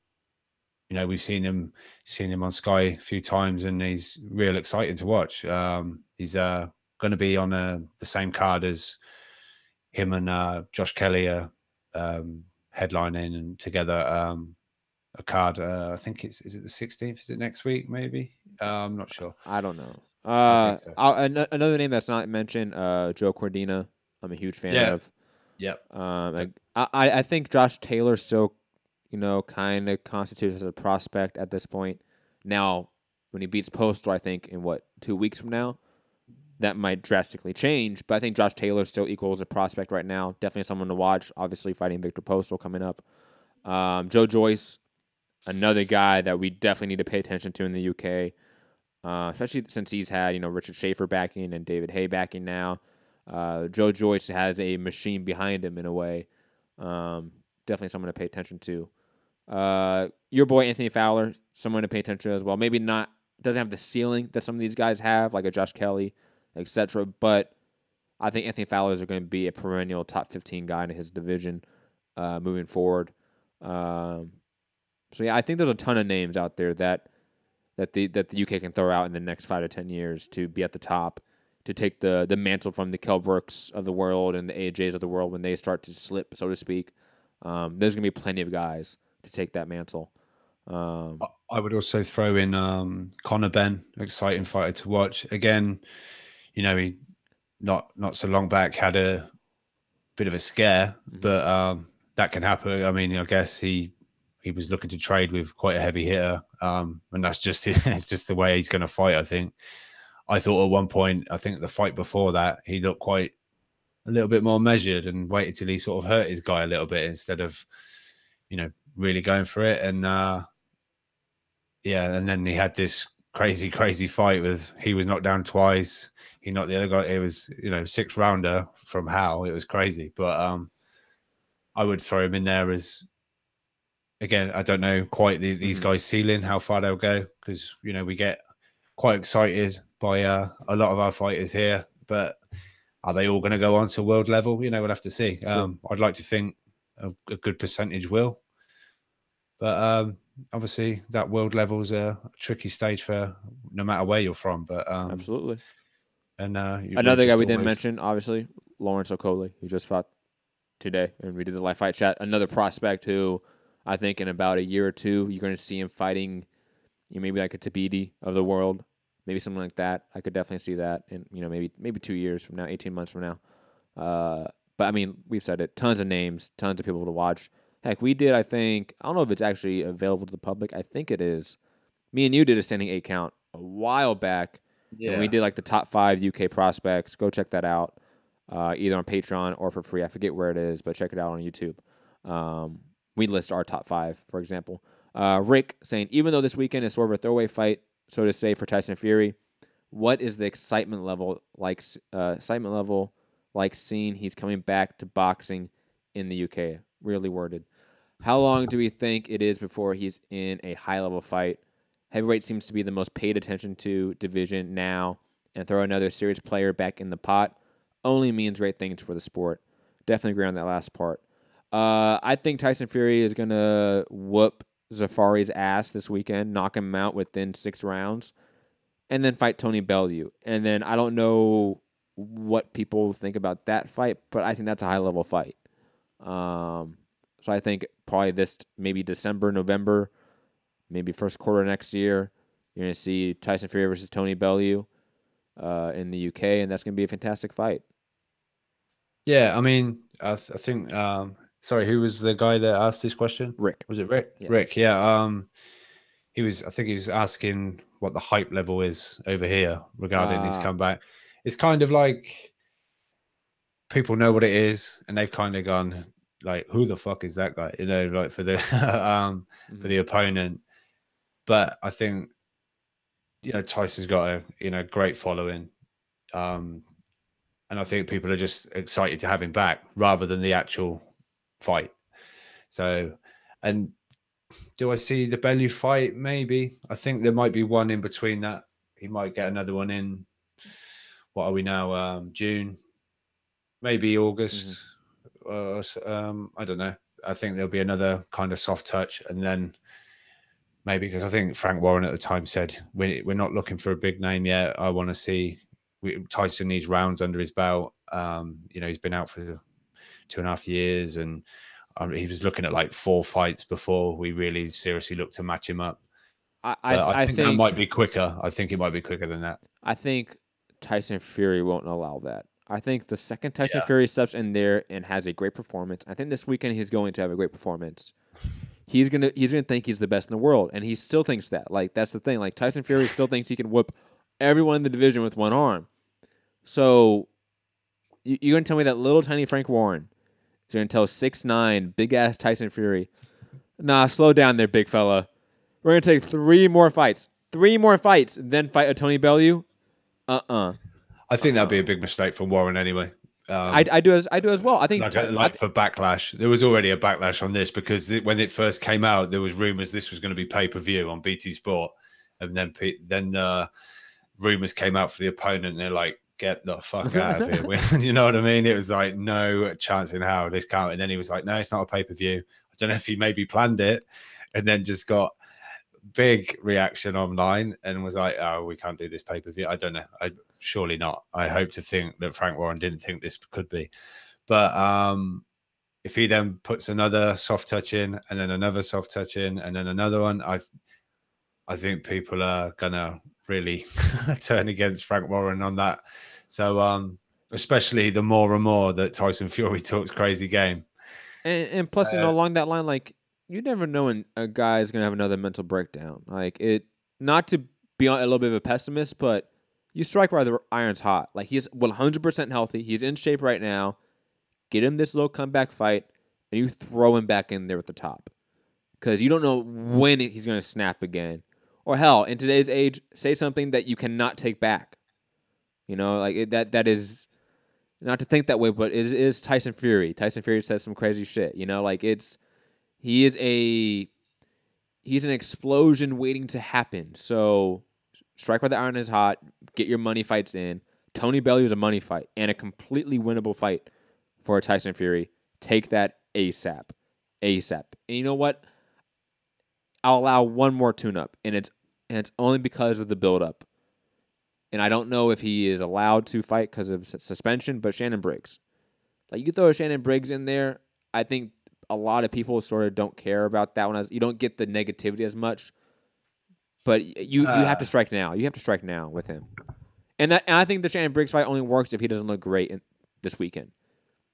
we've seen him on Sky a few times, and he's real exciting to watch. He's going to be on the same card as him and Josh Kelly are headlining and together a card. I think is it the 16th? Is it next week? Maybe. I'm not sure. I don't know. I think so. Another name that's not mentioned, Joe Cordina. I'm a huge fan of. Yep. I think Josh Taylor still, kind of constitutes as a prospect at this point. Now, when he beats Postal, I think in 2 weeks from now, that might drastically change. But I think Josh Taylor still equals a prospect right now. Definitely someone to watch. Obviously, fighting Victor Postal coming up. Joe Joyce, another guy that we definitely need to pay attention to in the UK, especially since he's had Richard Schaefer backing and David Hay backing now. Joe Joyce has a machine behind him in a way. Definitely someone to pay attention to. Your boy Anthony Fowler, someone to pay attention to as well. Maybe not, doesn't have the ceiling that some of these guys have, like a Josh Kelly, etc. But I think Anthony Fowler is going to be a perennial top 15 guy in his division moving forward. So yeah, I think there's a ton of names out there that the UK can throw out in the next 5 to 10 years to be at the top, to take the mantle from the Kell Brooks of the world and the AJs of the world when they start to slip, so to speak. There's going to be plenty of guys to take that mantle. I would also throw in Conor Benn, exciting fighter to watch. Again, he not so long back had a bit of a scare, but that can happen. I mean, I guess he was looking to trade with quite a heavy hitter, and that's just it's just the way he's going to fight. I think. I thought at one point, I think the fight before that, he looked quite a little bit more measured and waited till he sort of hurt his guy a little bit instead of, really going for it. And and then he had this crazy fight with, he was knocked down twice. He knocked the other guy. It was, 6th rounder from Howe. It was crazy. But I would throw him in there as, again, I don't know quite these guys' ceiling, how far they'll go, because, we get quite excited by a lot of our fighters here, but are they all going to go on to world level? We'll have to see. Sure. I'd like to think a good percentage will, but obviously that world level is a tricky stage for no matter where you're from. But absolutely. And another guy we didn't mention, obviously, Lawrence Okolie, who just fought today, and we did the live fight chat. Another prospect who I think in about a year or two you're going to see him fighting, maybe like a Tabidi of the world. Maybe something like that. I could definitely see that in, maybe 2 years from now, 18 months from now. But, I mean, we've said it. Tons of names, tons of people to watch. Heck, we did, I think, I don't know if it's actually available to the public. I think it is. Me and you did a standing 8 count a while back. Yeah. And we did, like, the top 5 UK prospects. Go check that out, either on Patreon or for free. I forget where it is, but check it out on YouTube. We list our top 5, for example. Rick saying, even though this weekend is sort of a throwaway fight, so to say, for Tyson Fury, what is the excitement level like seeing he's coming back to boxing in the UK? Really worded. How long do we think it is before he's in a high-level fight? Heavyweight seems to be the most paid attention to division now, and throw another serious player back in the pot only means great things for the sport. Definitely agree on that last part. I think Tyson Fury is going to whoop Zafari's ass this weekend, knock him out within 6 rounds, and then fight Tony Bellew. And then I don't know what people think about that fight, but I think that's a high-level fight. So I think probably maybe December, November, maybe first quarter next year, you're going to see Tyson Fury versus Tony Bellew in the UK, and that's going to be a fantastic fight. Yeah, I mean, I think... sorry, who was the guy that asked this question? Rick. Was it Rick? Yes. Rick, yeah. I think he was asking what the hype level is over here regarding his comeback. It's kind of like people know what it is, and they've kind of gone like, "Who the fuck is that guy?" Like for the for the opponent. But I think Tyson's got a great following. And I think people are just excited to have him back rather than the actual fight. So, and do I see the Bellew fight? Maybe. I think there might be one in between that. He might get another one in. What are we now? June, maybe August. I don't know. I think there'll be another kind of soft touch, and then maybe, because I think Frank Warren at the time said we're not looking for a big name yet. I want to see Tyson needs rounds under his belt. He's been out for 2.5 years, and he was looking at like 4 fights before we really seriously looked to match him up. I think that might be quicker. I think it might be quicker than that. I think Tyson Fury won't allow that. I think the second Tyson Fury steps in there and has a great performance, I think this weekend he's going to have a great performance. He's gonna think he's the best in the world, and he still thinks that. Like, that's the thing. Like, Tyson Fury still thinks he can whoop everyone in the division with one arm. So you're gonna tell me that little tiny Frank Warren is gonna tell 6'9" big ass Tyson Fury, nah, slow down there, big fella. We're gonna take 3 more fights, then fight a Tony Bellew. I think that'd be a big mistake for Warren anyway. I do as well. I think for backlash, there was already a backlash on this because when it first came out, there was rumors this was going to be pay-per-view on BT Sport, and then rumors came out for the opponent, and they're like, "Get the fuck out of here!" You know what I mean? It was like no chance in hell this count, and then he was like, "No, it's not a pay-per-view." I don't know if he maybe planned it, and then just got big reaction online and was like, "Oh, we can't do this pay-per-view." I don't know. Surely not. I hope to think that Frank Warren didn't think this could be. But if he then puts another soft touch in, and then another soft touch in, and then another one, I think people are gonna really turn against Frank Warren on that. So especially the more and more that Tyson Fury talks crazy game. And plus, along that line, like, you never know when a guy is going to have another mental breakdown. Like, not to be a little bit of a pessimist, but you strike while the iron's hot. Like, he's 100% healthy. He's in shape right now. Get him this little comeback fight, and you throw him back in there at the top. Because you don't know when he's going to snap again. Or hell, in today's age, say something that you cannot take back. You know, like, that is, not to think that way, but it is Tyson Fury. Tyson Fury says some crazy shit. You know, like, he's an explosion waiting to happen. So strike while the iron is hot. Get your money fights in. Tony Bellew is a money fight and a completely winnable fight for Tyson Fury. Take that ASAP. And you know what? I'll allow one more tune-up, and it's only because of the build-up. And I don't know if he is allowed to fight because of suspension, but Shannon Briggs. Like, you throw Shannon Briggs in there, I think a lot of people sort of don't care about that one. You don't get the negativity as much. But you have to strike now. You have to strike now with him. And I think the Shannon Briggs fight only works if he doesn't look great this weekend.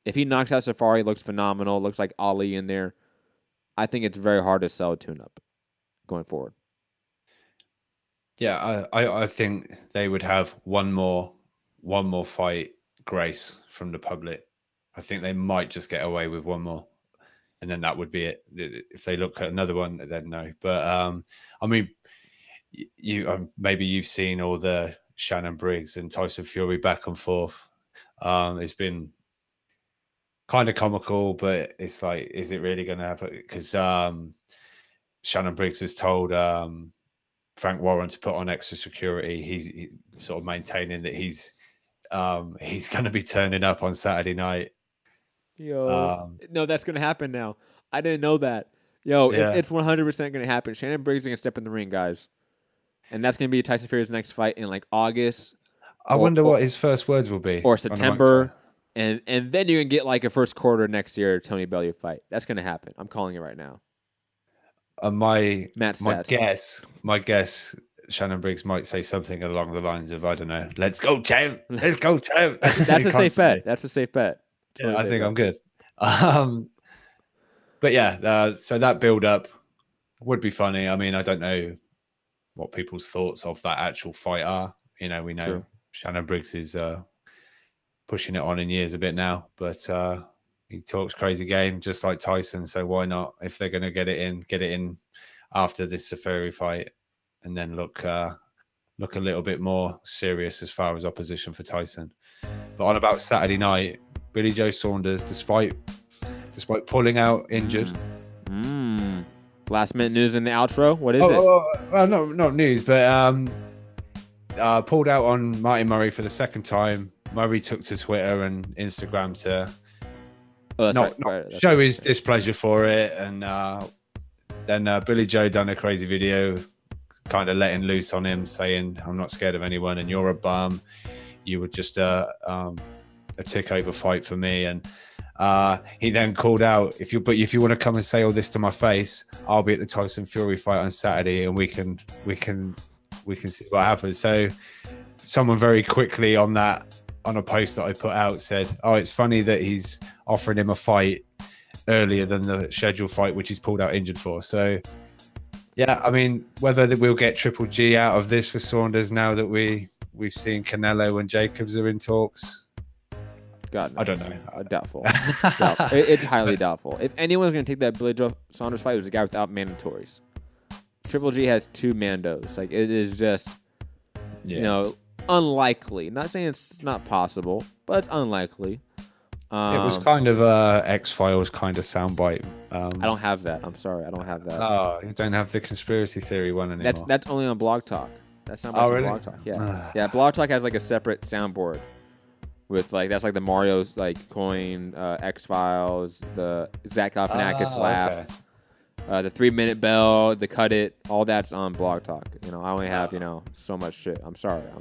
If he knocks out Safari, looks phenomenal, looks like Ali in there, I think it's very hard to sell a tune-up going forward. Yeah, I think they would have one more fight grace from the public. I think they might just get away with one more, and then that would be it. If they look at another one, then no. But I mean, maybe you've seen all the Shannon Briggs and Tyson Fury back and forth. It's been kind of comical, but it's like, is it really going to happen? Because Shannon Briggs has told Frank Warren to put on extra security. He's sort of maintaining that he's going to be turning up on Saturday night. No, that's going to happen now. I didn't know that. It's 100% going to happen. Shannon Briggs is going to step in the ring, guys. And that's going to be Tyson Fury's next fight in like August. I wonder what his first words will be. Or September. And then you can get like a first quarter next year Tony Bellew fight. That's going to happen. I'm calling it right now. My guess, Shannon Briggs might say something along the lines of, I don't know, let's go, champ. Let's go, champ. That's a safe bet. That's a safe bet. Yeah, I think I'm good. But yeah, so that build up would be funny. I mean, I don't know what people's thoughts of that actual fight are. You know, we know True. Shannon Briggs is pushing it on in years a bit now, but he talks crazy game just like Tyson. So why not? If they're going to get it in after this Safari fight, and then look a little bit more serious as far as opposition for Tyson. But on about Saturday night, Billy Joe Saunders, despite pulling out injured. Last minute news in the outro. What is it? Well, not news, but pulled out on Martin Murray for the second time. Murray took to Twitter and Instagram to show his displeasure for it, and then Billy Joe done a crazy video, kind of letting loose on him, saying, "I'm not scared of anyone, and you're a bum. You were just a tick over fight for me." And he then called out, if you want to come and say all this to my face, I'll be at the Tyson Fury fight on Saturday, and we can see what happens. So someone very quickly on a post that I put out said, "Oh, it's funny that he's offering him a fight earlier than the scheduled fight, which he's pulled out injured for." So yeah, I mean, whether we'll get Triple G out of this for Saunders now that we've seen Canelo and Jacobs are in talks. God, no. I don't know. Doubtful. It's highly doubtful. If anyone's going to take that Billy Joe Saunders fight, it was a guy without mandatories. Triple G has 2 mandos. Like, it is just, unlikely. Not saying it's not possible, but it's unlikely. It was kind of X-Files kind of soundbite. I don't have that. I'm sorry. I don't have that. Oh, you don't have the conspiracy theory one anymore. That's only on Blog Talk. That soundbite's on Blog Talk. Yeah. Yeah, Blog Talk has like a separate soundboard with that's like the Mario's like coin, X-Files, the Zach Galifianakis laugh. Okay. The 3-minute bell, the cut it, all that's on Blog Talk. I only have, so much shit. I'm sorry. All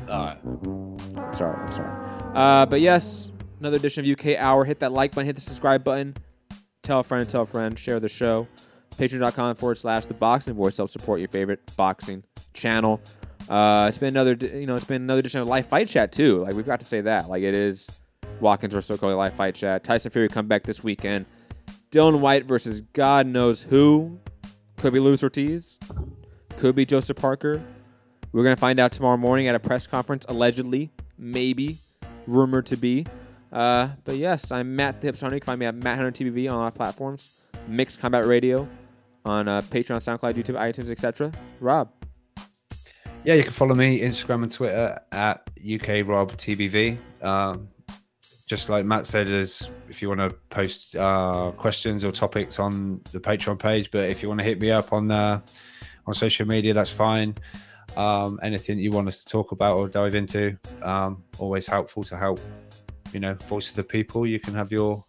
right. I'm sorry. But yes, another edition of UK Hour. Hit that like button, hit the subscribe button. Tell a friend, share the show. Patreon.com/ThaBoxingVoice. Help support your favorite boxing channel. It's been another edition of Live Fight Chat too. Like, we've got to say that. Like, it is Watkins versus Okolie Live Fight Chat. Tyson Fury come back this weekend. Dillian White versus God knows who. Could be Luis Ortiz. Could be Joseph Parker. We're going to find out tomorrow morning at a press conference, allegedly, maybe, rumored to be. But yes, I'm Matt the Hips Hunter. You can find me at Matt Hunter TVV on all platforms. Mixed Combat Radio on Patreon, SoundCloud, YouTube, iTunes, etc. Rob. Yeah, you can follow me Instagram and Twitter at UKRobTBV. Just like Matt said, if you want to post questions or topics on the Patreon page, but if you want to hit me up on social media, that's fine. Anything you want us to talk about or dive into, always helpful to help. Voice of the people. You can have your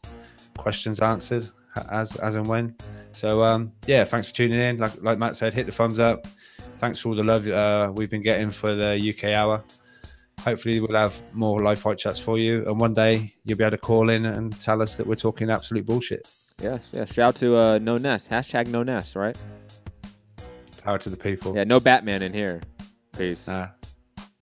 questions answered as and when. So yeah, thanks for tuning in. Like Matt said, hit the thumbs up. Thanks for all the love we've been getting for the UK Hour. Hopefully we'll have more live fight chats for you, and one day you'll be able to call in and tell us that we're talking absolute bullshit. Yes. Shout out to No Ness. # No Ness, right? Power to the people. Yeah, no Batman in here. Peace.